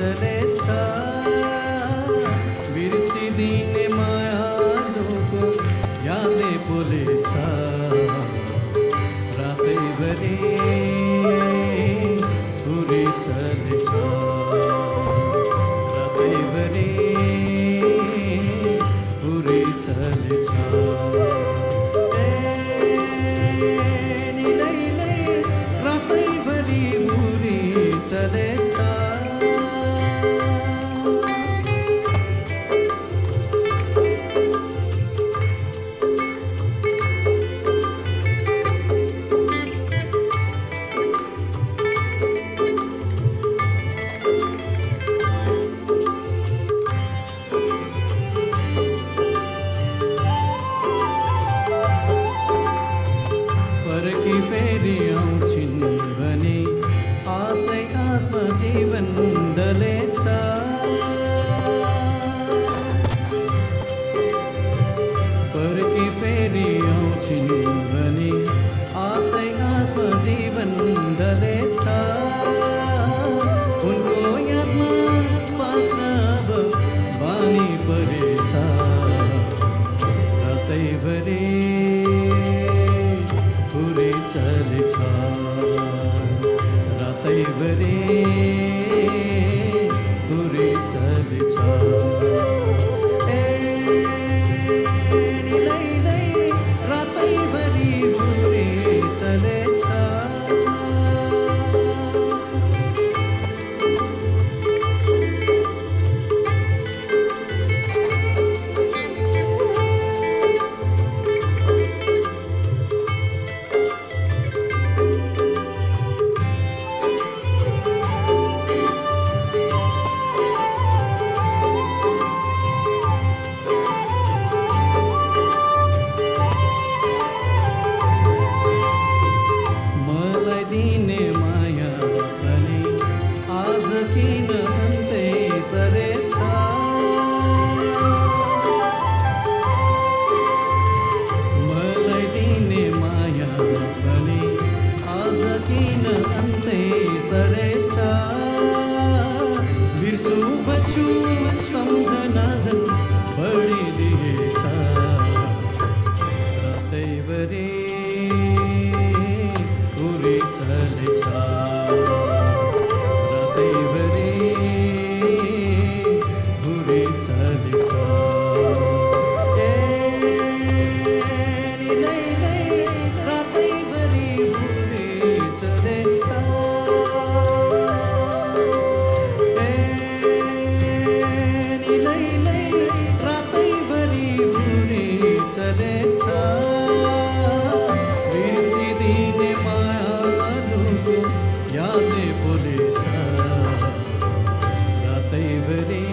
चलेछ बिर्सिदिने मायालुको यादले बोलेछ रातैभरि उरी चलेछ रातैभरि उरी चलेछ फेरि आउँछिन् भने आशै आसमा जीवन ढलेछ फर्की फेरि आउँछिन् भने आशै आसमा जीवन ढलेछ उनको यादमा बाँच्न अब बानी परेछ रातैभरि उरी चलेछ रातैभरि उरी चलेछ निलैलै रातैभरि उरी चलेछ सम्झना झन् बढिदिएछ रातैभरि उरी चलेछ रातैभरि उरी चलेछ निलैलै रातैभरि उरी चलेछ बिर्सिदिने मायालुको यादले बोलेछ रातैभरि